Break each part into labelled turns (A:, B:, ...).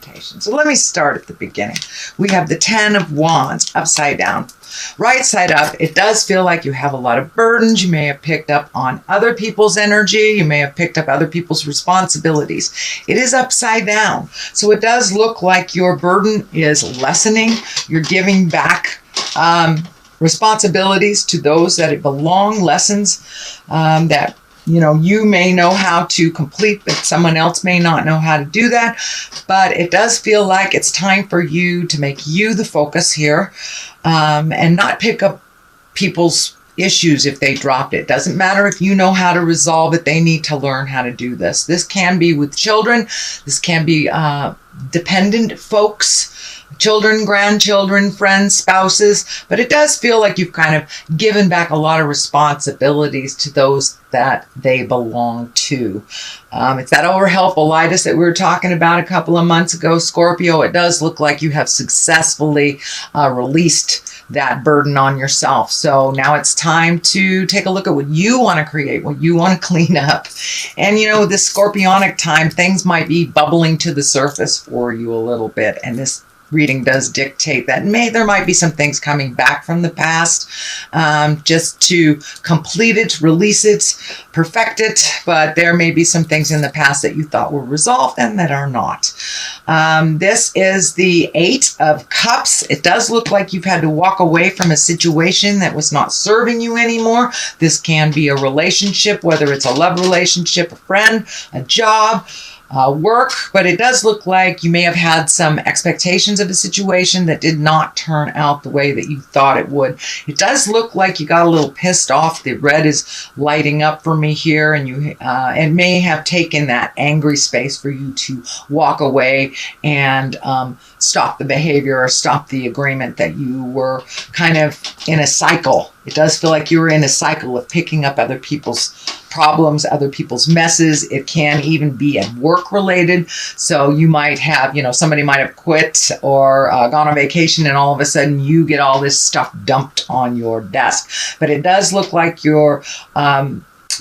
A: meditation. So let me start at the beginning. We have the 10 of Wands upside down. Right side up, it does feel like you have a lot of burdens. You may have picked up on other people's energy. You may have picked up other people's responsibilities. It is upside down. So it does look like your burden is lessening. You're giving back responsibilities to those that it belong, lessons that you may know how to complete, but someone else may not know how to do that. But it does feel like it's time for you to make you the focus here, and not pick up people's issues if they dropped it. Doesn't matter if you know how to resolve it. They need to learn how to do this. This can be with children. This can be dependent folks, children, grandchildren, friends, spouses, but it does feel like you've kind of given back a lot of responsibilities to those that they belong to. It's that overhelpful-itis that we were talking about a couple of months ago, Scorpio. It does look like you have successfully released that burden on yourself. So now it's time to take a look at what you want to create, what you want to clean up. And this Scorpionic time, things might be bubbling to the surface for you a little bit. And this reading does dictate that there might be some things coming back from the past, just to complete it, release it, perfect it. But there may be some things in the past that you thought were resolved and that are not. This is the 8 of Cups. It does look like you've had to walk away from a situation that was not serving you anymore. This can be a relationship, whether it's a love relationship, a friend, a job, work, but it does look like you may have had some expectations of a situation that did not turn out the way that you thought it would. It does look like you got a little pissed off. The red is lighting up for me here, and it may have taken that angry space for you to walk away and stop the behavior or stop the agreement that you were kind of in a cycle. It does feel like you were in a cycle of picking up other people's problems, other people's messes. It can even be at work related. So you might have, somebody might have quit or gone on vacation, and all of a sudden you get all this stuff dumped on your desk. But it does look like you're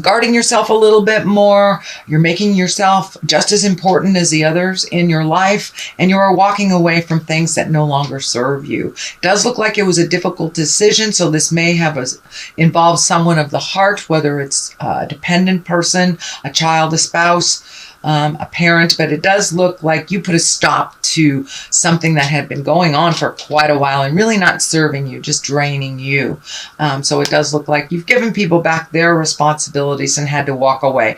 A: guarding yourself a little bit more. You're making yourself just as important as the others in your life, and you're walking away from things that no longer serve you. It does look like it was a difficult decision, so this may have involved someone of the heart, whether it's a dependent person, a child, a spouse, a parent, but it does look like you put a stop to something that had been going on for quite a while and really not serving you, just draining you. So it does look like you've given people back their responsibilities and had to walk away.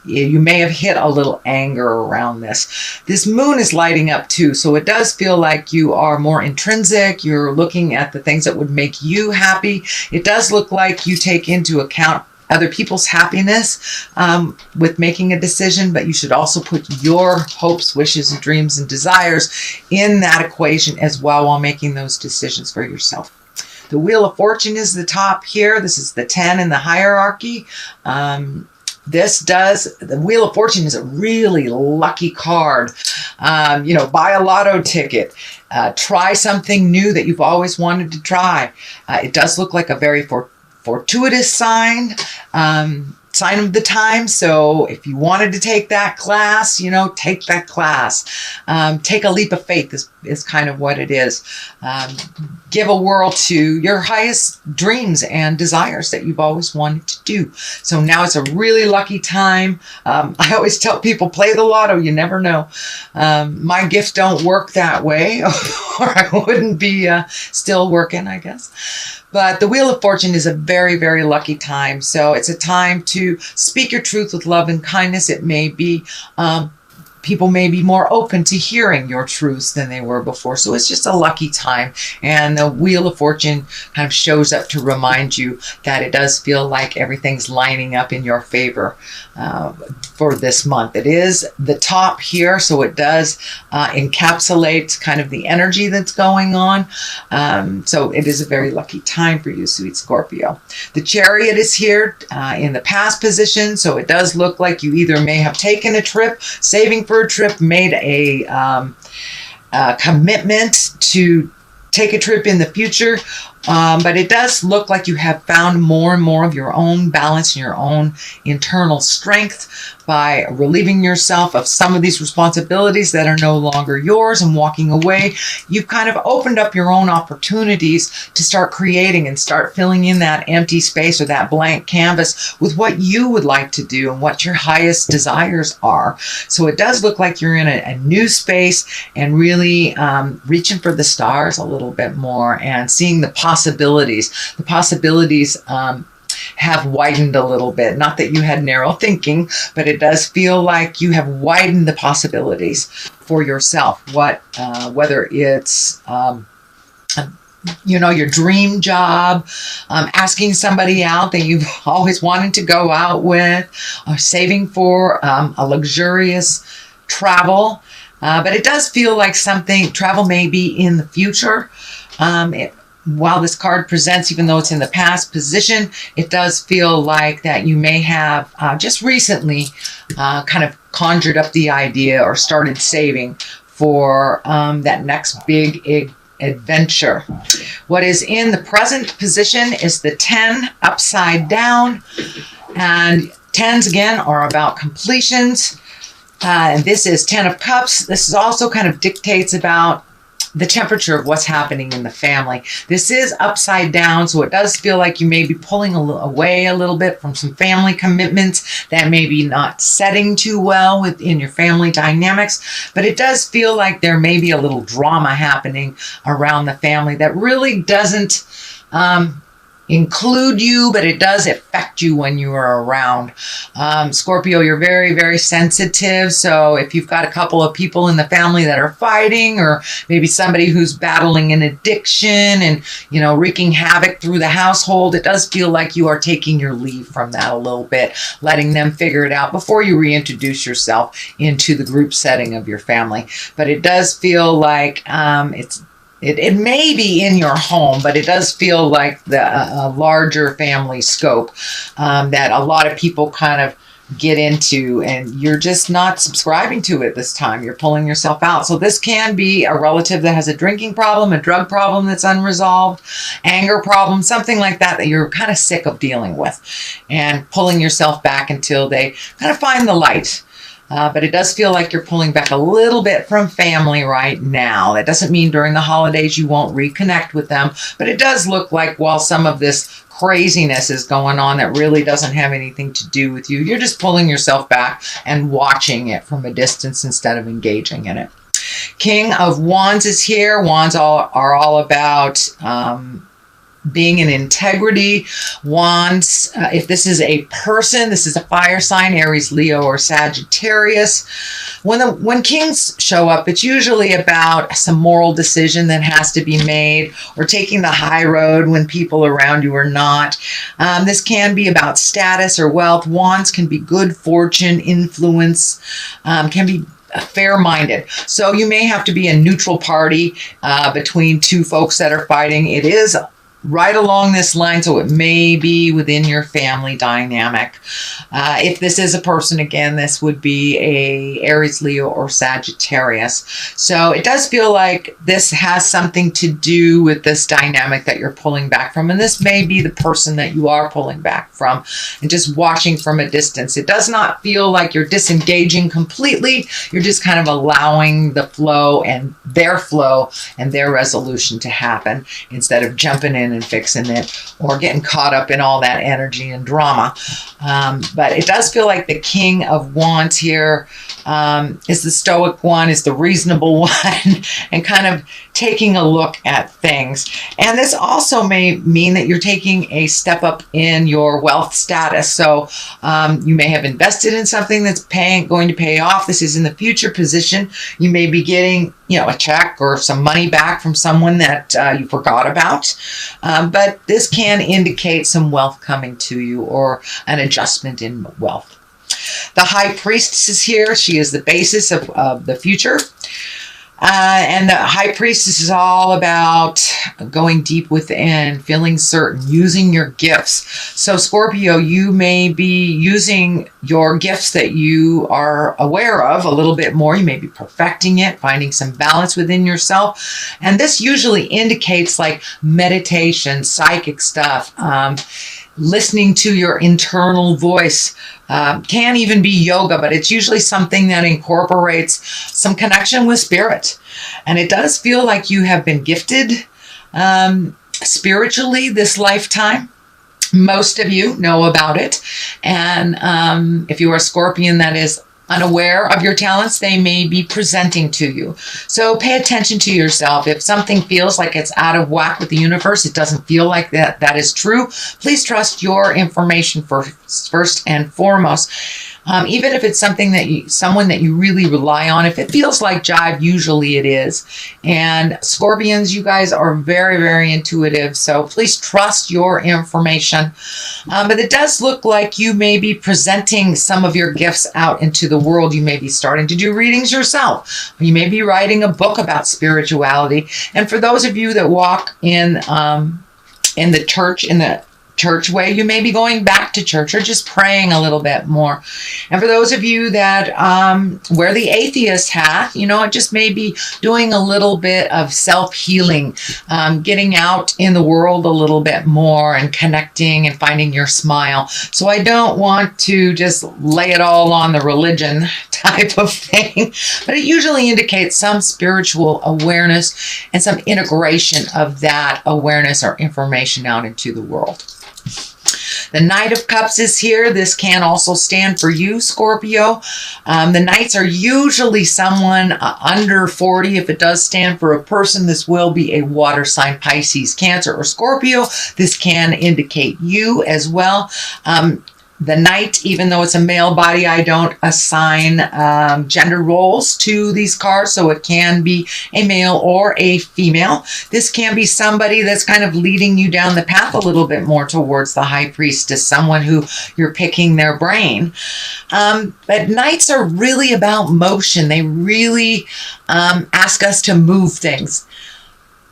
A: You may have hit a little anger around this. This moon is lighting up too, so it does feel like you are more intrinsic. You're looking at the things that would make you happy. It does look like you take into account other people's happiness with making a decision, but you should also put your hopes, wishes, and dreams and desires in that equation as well while making those decisions for yourself. The Wheel of Fortune is the top here. This is the 10 in the hierarchy. The Wheel of Fortune is a really lucky card. Buy a lotto ticket. Try something new that you've always wanted to try. It does look like a very fortuitous sign of the time. So if you wanted to take that class, take that class. Take a leap of faith is kind of what it is. Give a whirl to your highest dreams and desires that you've always wanted to do. So now it's a really lucky time. I always tell people, play the lotto. You never know. My gifts don't work that way, or I wouldn't be still working, I guess. But the Wheel of Fortune is a very, very lucky time. So it's a time to speak your truth with love and kindness. It may be, people may be more open to hearing your truths than they were before. So it's just a lucky time. And the Wheel of Fortune kind of shows up to remind you that it does feel like everything's lining up in your favor for this month. It is the top here, so it does encapsulate kind of the energy that's going on. So it is a very lucky time for you, sweet Scorpio. The Chariot is here in the past position, so it does look like you either may have taken a trip, saving for a trip, made a commitment to take a trip in the future, But it does look like you have found more and more of your own balance and your own internal strength by relieving yourself of some of these responsibilities that are no longer yours and walking away. You've kind of opened up your own opportunities to start creating and start filling in that empty space or that blank canvas with what you would like to do and what your highest desires are. So it does look like you're in a new space and really reaching for the stars a little bit more and seeing the possibilities. The possibilities have widened a little bit. Not that you had narrow thinking, but it does feel like you have widened the possibilities for yourself. Whether it's your dream job, asking somebody out that you've always wanted to go out with, or saving for a luxurious travel. But it does feel like travel may be in the future. While this card presents, even though it's in the past position, it does feel like that you may have just recently kind of conjured up the idea or started saving for that next big adventure. What is in the present position is the 10 upside down. And 10s, again, are about completions. And this is 10 of Cups. This is also kind of dictates about the temperature of what's happening in the family. This is upside down, so it does feel like you may be pulling away a little bit from some family commitments that may be not setting too well within your family dynamics, but it does feel like there may be a little drama happening around the family that really doesn't include you, but it does affect you when you are around. Scorpio, you're very, very sensitive. So if you've got a couple of people in the family that are fighting, or maybe somebody who's battling an addiction and, wreaking havoc through the household, it does feel like you are taking your leave from that a little bit, letting them figure it out before you reintroduce yourself into the group setting of your family. But it does feel like it may be in your home, but it does feel like a larger family scope that a lot of people kind of get into, and you're just not subscribing to it this time. You're pulling yourself out. So this can be a relative that has a drinking problem, a drug problem that's unresolved, anger problem, something like that you're kind of sick of dealing with, and pulling yourself back until they kind of find the light. But it does feel like you're pulling back a little bit from family right now. That doesn't mean during the holidays you won't reconnect with them, but it does look like while some of this craziness is going on that really doesn't have anything to do with you, you're just pulling yourself back and watching it from a distance instead of engaging in it. King of Wands is here. Wands are all about being in integrity. Wands, if this is a person, this is a fire sign, Aries, Leo, or Sagittarius. When kings show up, it's usually about some moral decision that has to be made, or taking the high road when people around you are not. This can be about status or wealth. Wands can be good fortune, influence, can be fair-minded. So you may have to be a neutral party between two folks that are fighting. It is right along this line, so it may be within your family dynamic. If this is a person, again, this would be a Aries, Leo, or Sagittarius. So it does feel like this has something to do with this dynamic that you're pulling back from, and this may be the person that you are pulling back from and just watching from a distance. It does not feel like you're disengaging completely. You're just kind of allowing the flow and their resolution to happen instead of jumping in and fixing it or getting caught up in all that energy and drama. But it does feel like the King of Wands here is the stoic one, is the reasonable one, and kind of taking a look at things. And this also may mean that you're taking a step up in your wealth status. So you may have invested in something that's going to pay off. This is in the future position. You may be getting, a check or some money back from someone that you forgot about. But this can indicate some wealth coming to you or an adjustment in wealth. The High Priestess is here. She is the basis of the future. And the High Priestess is all about going deep within, feeling certain, using your gifts. So Scorpio, you may be using your gifts that you are aware of a little bit more. You may be perfecting it, finding some balance within yourself. And this usually indicates like meditation, psychic stuff, listening to your internal voice. Can even be yoga, but it's usually something that incorporates some connection with spirit. And it does feel like you have been gifted spiritually this lifetime. Most of you know about it. And if you are a Scorpion that is unaware of your talents, they may be presenting to you. So pay attention to yourself. If something feels like it's out of whack with the universe, it doesn't feel like that is true, please trust your information first and foremost. Even if it's something that someone that you really rely on, if it feels like jive, usually it is. And Scorpions, you guys are very, very intuitive. So please trust your information. But it does look like you may be presenting some of your gifts out into the world. You may be starting to do readings yourself. You may be writing a book about spirituality. And for those of you that walk in the church way, you may be going back to church or just praying a little bit more. And for those of you that wear the atheist hat, it just may be doing a little bit of self-healing, getting out in the world a little bit more and connecting and finding your smile. So I don't want to just lay it all on the religion type of thing, but it usually indicates some spiritual awareness and some integration of that awareness or information out into the world. The Knight of Cups is here. This can also stand for you, Scorpio. The Knights are usually someone under 40. If it does stand for a person, this will be a water sign, Pisces, Cancer, or Scorpio. This can indicate you as well. The Knight, even though it's a male body, I don't assign gender roles to these cards, so it can be a male or a female. This can be somebody that's kind of leading you down the path a little bit more towards the High Priestess, someone who you're picking their brain. But Knights are really about motion. They really ask us to move things.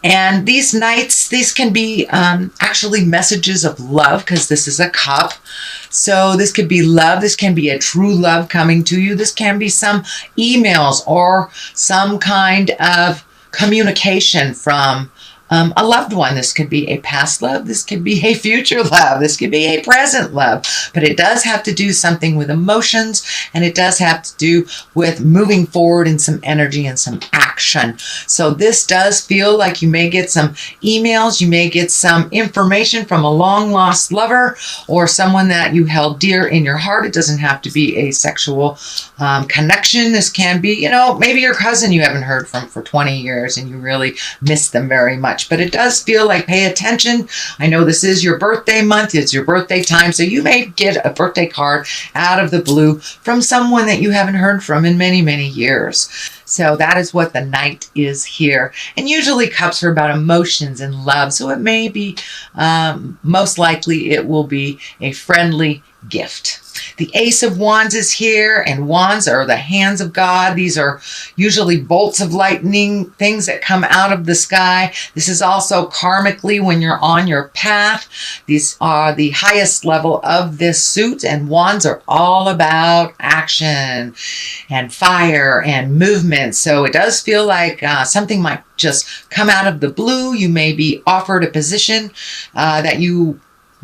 A: And these Knights, these can be actually messages of love, because this is a cup. So this could be love. This can be a true love coming to you. This can be some emails or some kind of communication from a loved one. This could be a past love. This could be a future love. This could be a present love. But it does have to do something with emotions, and it does have to do with moving forward in some energy and some action. So this does feel like you may get some emails. You may get some information from a long lost lover or someone that you held dear in your heart. It doesn't have to be a sexual connection. This can be, maybe your cousin you haven't heard from for 20 years and you really miss them very much. But it does feel like pay attention. I know this is your birthday month. It's your birthday time. So you may get a birthday card out of the blue from someone that you haven't heard from in many, many years. So that is what the Knight is here. And usually cups are about emotions and love. So it may be, most likely it will be a friendly gift. The Ace of Wands is here, and wands are the hands of God. These are usually bolts of lightning, things that come out of the sky. This is also karmically when you're on your path. These are the highest level of this suit, and wands are all about action and fire and movement. So it does feel like something might just come out of the blue. You may be offered a position that you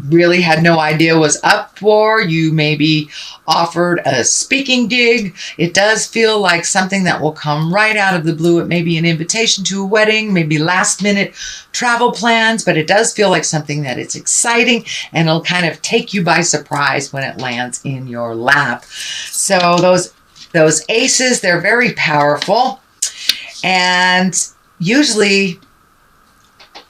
A: really had no idea was up for. You may be offered a speaking gig. It does feel like something that will come right out of the blue. It may be an invitation to a wedding, maybe last minute travel plans, but it does feel like something that it's exciting and it'll kind of take you by surprise when it lands in your lap. So those aces, they're very powerful, and usually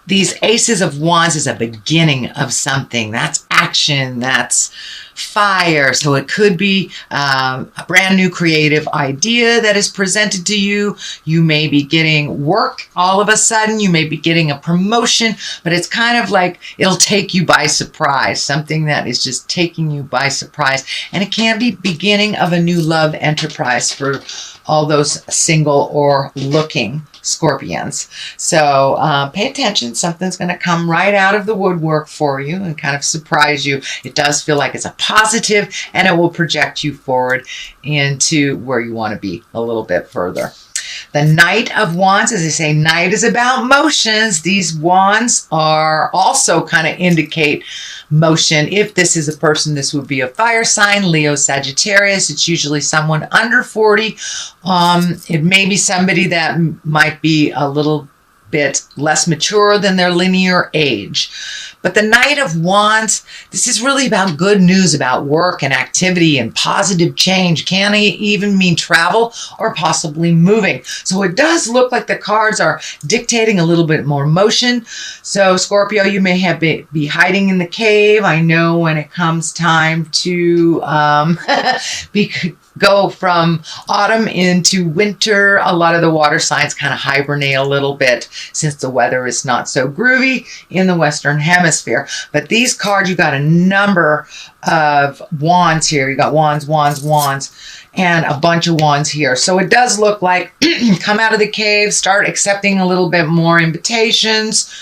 A: these aces of wands is a beginning of something. That's action. That's fire. So it could be a brand new creative idea that is presented to you. You may be getting work all of a sudden. You may be getting a promotion, but it's kind of like it'll take you by surprise. Something that is just taking you by surprise. And it can be beginning of a new love enterprise for all those single or looking Scorpions. So pay attention. Something's going to come right out of the woodwork for you and kind of surprise you. It does feel like it's a positive, and it will project you forward into where you want to be a little bit further. The Knight of Wands, as I say, Knight is about motions. These wands are also kind of indicate motion. If this is a person, this would be a fire sign, Leo, Sagittarius. It's usually someone under 40. It may be somebody that might be a little bit less mature than their linear age. But the Knight of Wands, this is really about good news about work and activity and positive change. Can even mean travel or possibly moving. So it does look like the cards are dictating a little bit more motion. So Scorpio, you may have be hiding in the cave. I know when it comes time to go from autumn into winter, a lot of the water signs kind of hibernate a little bit since the weather is not so groovy in the Western Hemisphere. But these cards, you got a number of wands here. You got wands, wands, wands, and a bunch of wands here. So it does look like come out of the cave, start accepting a little bit more invitations.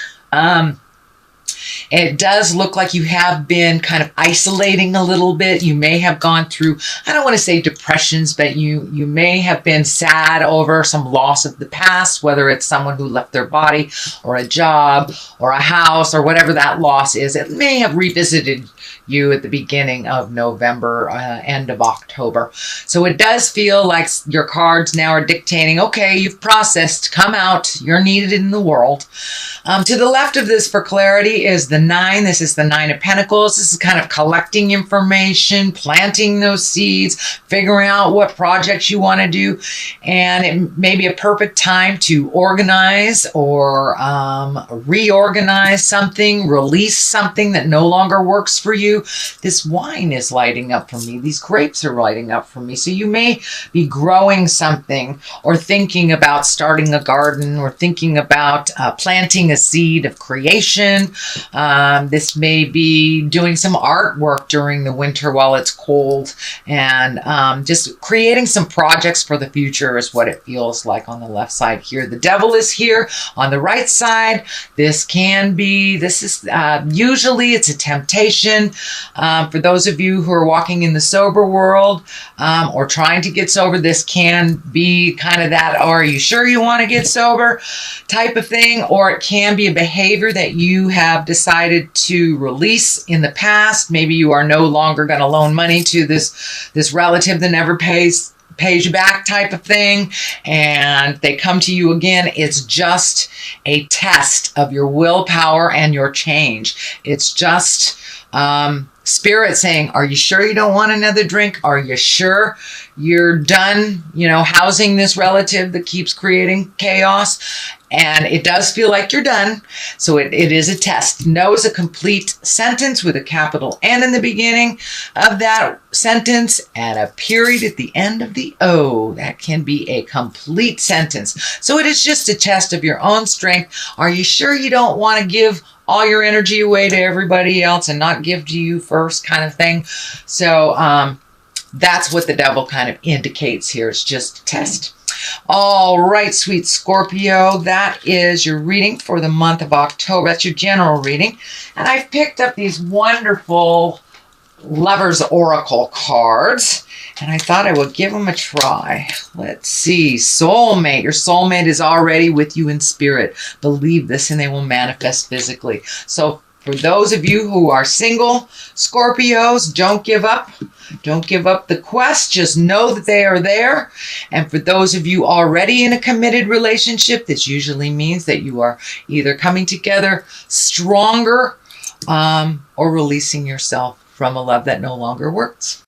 A: It does look like you have been kind of isolating a little bit. You may have gone through, I don't want to say depressions, but you may have been sad over some loss of the past, whether it's someone who left their body or a job or a house or whatever that loss is. It may have revisited you at the beginning of November, end of October. So it does feel like your cards now are dictating, okay, you've processed, come out, you're needed in the world. To the left of this for clarity is the 9. This is the 9 of Pentacles. This is kind of collecting information, planting those seeds, figuring out what projects you want to do. And it may be a perfect time to organize or reorganize something, release something that no longer works for you. This wine is lighting up for me. These grapes are lighting up for me. So you may be growing something or thinking about starting a garden or thinking about planting a seed of creation. This may be doing some artwork during the winter while it's cold, and just creating some projects for the future is what it feels like on the left side here. The Devil is here on the right side. This is usually it's a temptation. For those of you who are walking in the sober world or trying to get sober, this can be kind of that, are you sure you want to get sober type of thing, or it can be a behavior that you have decided to release in the past. Maybe you are no longer going to loan money to this relative that never pays you back type of thing, and they come to you again. It's just a test of your willpower and your change. It's just Spirit saying, are you sure you don't want another drink? Are you sure you're done, housing this relative that keeps creating chaos? And it does feel like you're done. So it is a test. No is a complete sentence with a capital N in the beginning of that sentence and a period at the end of the O. That can be a complete sentence. So it is just a test of your own strength. Are you sure you don't want to give all your energy away to everybody else and not give to you first kind of thing? So that's what the Devil kind of indicates here. It's just a test. All right, sweet Scorpio, that is your reading for the month of October. That's your general reading. And I've picked up these wonderful Lover's Oracle cards, and I thought I would give them a try. Let's see. Soulmate. Your soulmate is already with you in spirit. Believe this and they will manifest physically. So for those of you who are single Scorpios, don't give up. Don't give up the quest. Just know that they are there. And for those of you already in a committed relationship, this usually means that you are either coming together stronger or releasing yourself from a love that no longer works.